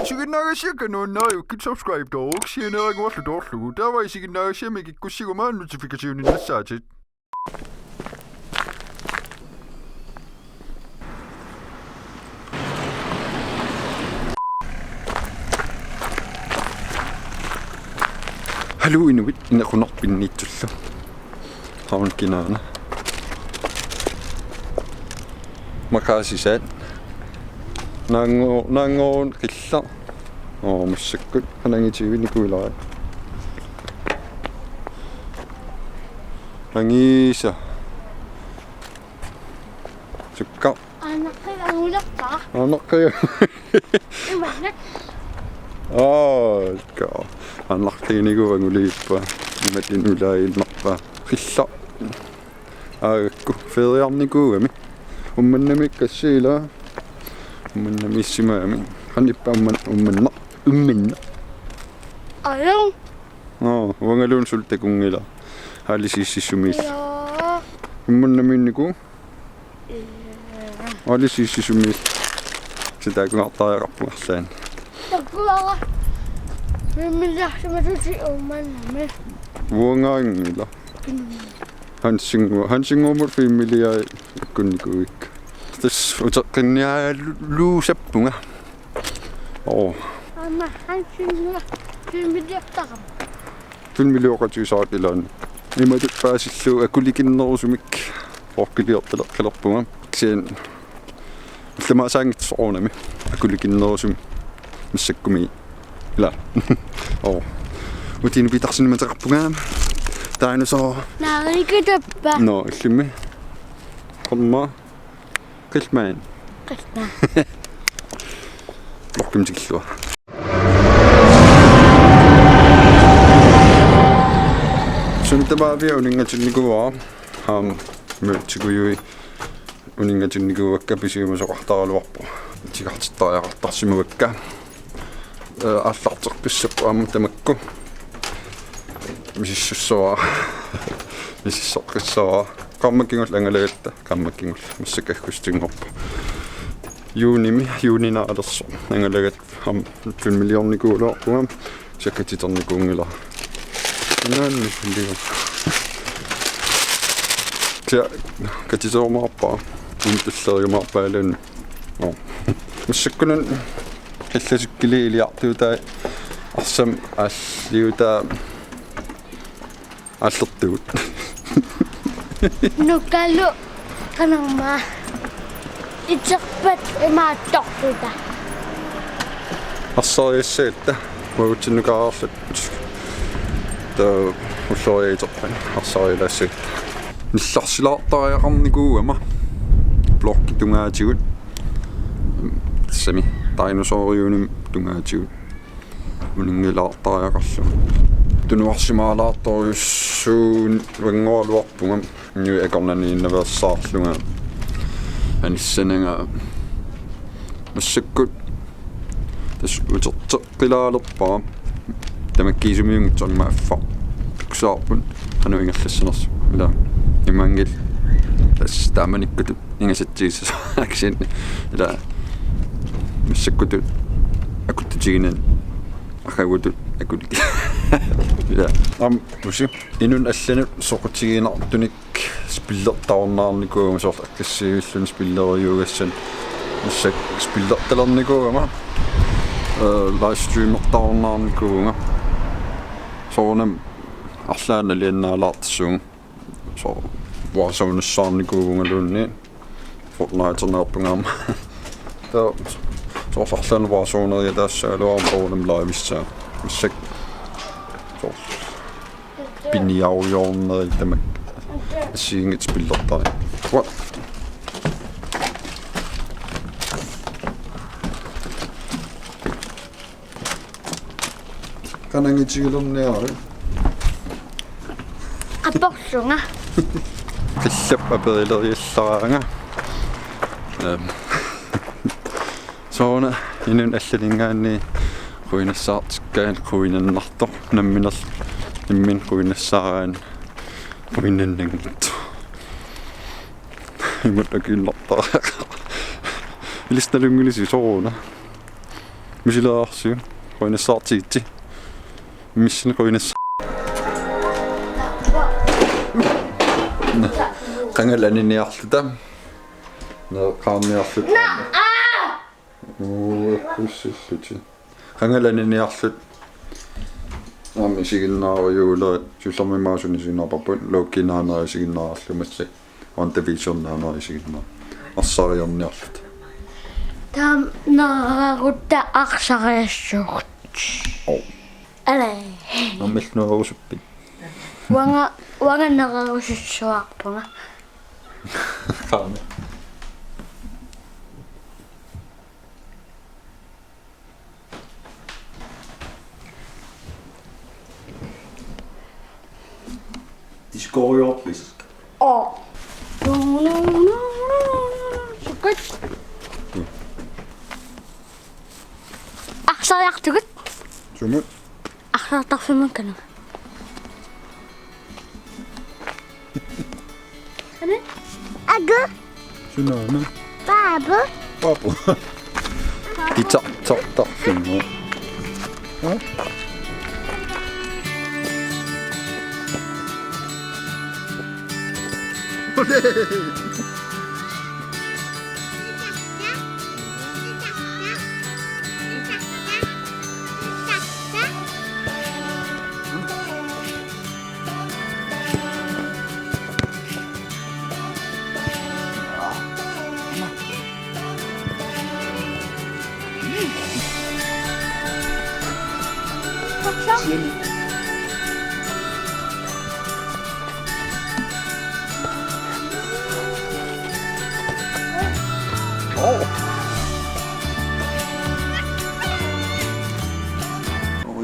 Sige naga no naagukku subscribe dog siena agwallu dorlu tawa sige naga shemiki kusigo ma notification in nasaatit. Hallo inuit inaqunerpinniitsullu. Haun kinaana. Makasisaat. Nangoon qilla. Mussakkut hanangitiuinikuilaa. Hangisa. Sukka. Anakka. Imanak. Ka. Anlarkiiniguanguliippa. Imatin ulaailmarpa. Qilla. Aagakku feriarnikuami. Ummannamik kassiila. Ummannamissimaami. Qanippa ummanna. Ayong. Wangaluun sultakungila. Halisiississumiis. Ummannamiinniku. Halisiississumiis. Sitä kungartaajaqarpungarlaan. Takuara. Mimmillaxsamatusi ummannami. Vuangaangila. Hansinguumut fimmiliai ikkunnikuik. Tässä utaqinniaa luusappunga. Amma hansinguuma fimmilliartaqam. Fimmilioqatiusaatilaani. Imatut paasillu akulikinnerusumik. Orkiliortaleqqalerpunga. Sien llamasaangitsorunami. Akulikinnerusum missakkumi. Ila. Utinu pitarsinnimataqarpungaama. Dynosaw. Naarikitappa. No, illimmi. Qomma. Qilmaan. Qilmaa. Lorkimtikillua. Suntabaavia uningatinnikuvaa. Myrtsikujui uningatinnikuvakka pisiumasoqartaraluarpu. Tigartittariaqartarsimuvakka. Аллартэрписсаппу аамутамакку. Мисиссоққиссаваа. Каммаккингул ангалагатта. Каммаккингул массакаггустингорпа. Юунина алерсо. Ангалагат 5 миллионникуулоорпугам. Саккатитерникуунгила. Наанни лига. Тя катисоормаарпаа. Унтуллериумаарпаалун. Массаккунан илласуккили илиартуутаа арсам аллиутаа аллертуут. Нукалу канарма. Итсерпат имааттортута. Арсариассаатта муутиннукаарлут. Уллориаитерпан арсариалаассат. Нилларсилаартариақарникууама. Блоккитунгаатигут. Сами Dynosaw tungaatigut uningilaartariaqarlu tunuarsimaalaartoruussuun vangoaluarpungam niu ekornaniinnaversaarlunga anissanaga massakkut tas uterteqqilaalerpaa tamakkiisumiungitsorma affa piksaarpun anuingerlassaners ila imangil tas taamanikkutut ingasattiisas aksinni ila Massakkutut akuttutiginan aqagutut akulik. Ja. Musi inun allanut soqutigiinartunik spillertaornaarnikuuma sortaklassiivillun spilleriugassan massak spillertalernikuuma livestreamertaornaarnikuunga soornam arlaana liannaalaartissuun so waasaunassаарnikuunga luunni Fortnite-ernerpungaama. Så farsan var såna det där så då var de live så binniaujon det med inget spiller där. What? Kan ingen chilum ner. Aborsunga. Killappa bedler i saranga. Såna inun allingaani ruinassaartikkaan ruinannartor namminers immin ruinassaaraan ruinannangittu imut akillartara ilistalungulisi soona Misilaarsiu. Ruinassaartiitti. Missin ruinas. Qangalaniniarluta. Neeqqaarniarlut. Ussilluti. Qangalaniniarlut. Ammi siginnaaruyuulerit sullermimaasuni sinarparput luukkinaaneri siginnaarallumassak ontaviisornaaneri siginnaa арсариорниарлут Там наагутта арсариассуут. Алай. аммилнуерусуппит Ванга нерерусуссуарпунга. хаана Discovery О. Суккат. Арсариартугут. Сумут Арсаартарфимаккана. Хана? Агу. сунаана Бабу. папу титартартарфиммо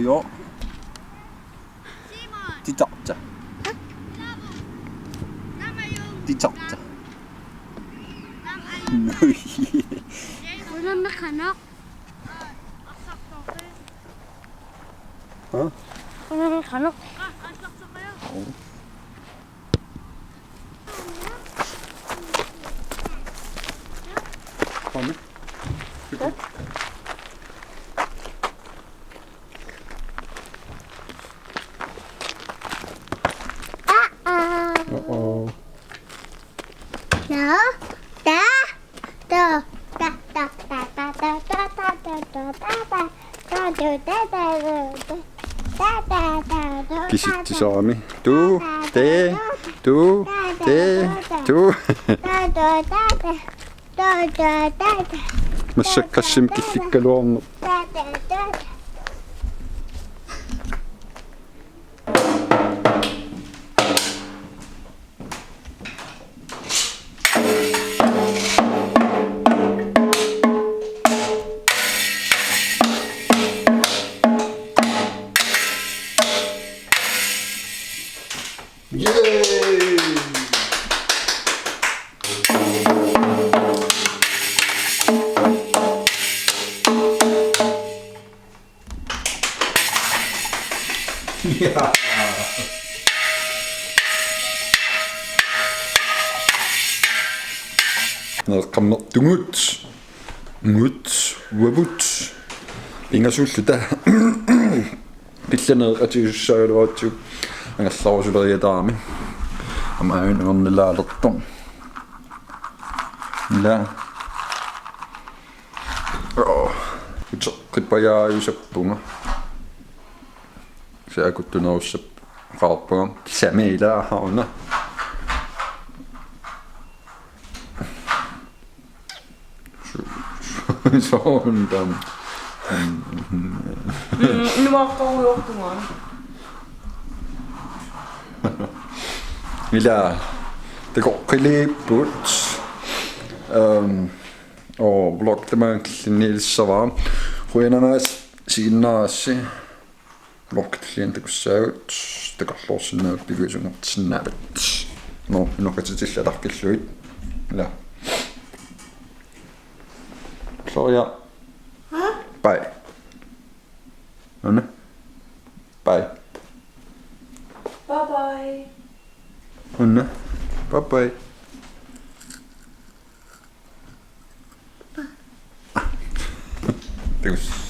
ja tittarta tittarta Wala kanak. Ha? Wala kanak. Kom Uh-oh. No. Da. Da. Da. Da. Da. Da. Da. Da. Da. Da. Da. Kisittisaami. Du, te, du, te, du. Massakkasim killikkaluarneq. Ja. Neeqqammertungut. Mut, wavut. Ingasulluta. Pillaneeqatiussaagaluatsuk. Angallarusuleriataami. Amaayunernerlaalertum. La. Qippajaajusappunga. Saakuttunerussap qaarpunga samiilaaharuna. Soondam. Nuaqorluortumaan. Mila takoqqiliipput bloktamaan ruinanaas siginnaassi bloktlien takussaagut takorloorsinnaagukku piviusunngortissinnaavat no inuqatitillataqkilluit la Gloria bye Anna bye Bye bye. Anna bye bye Deus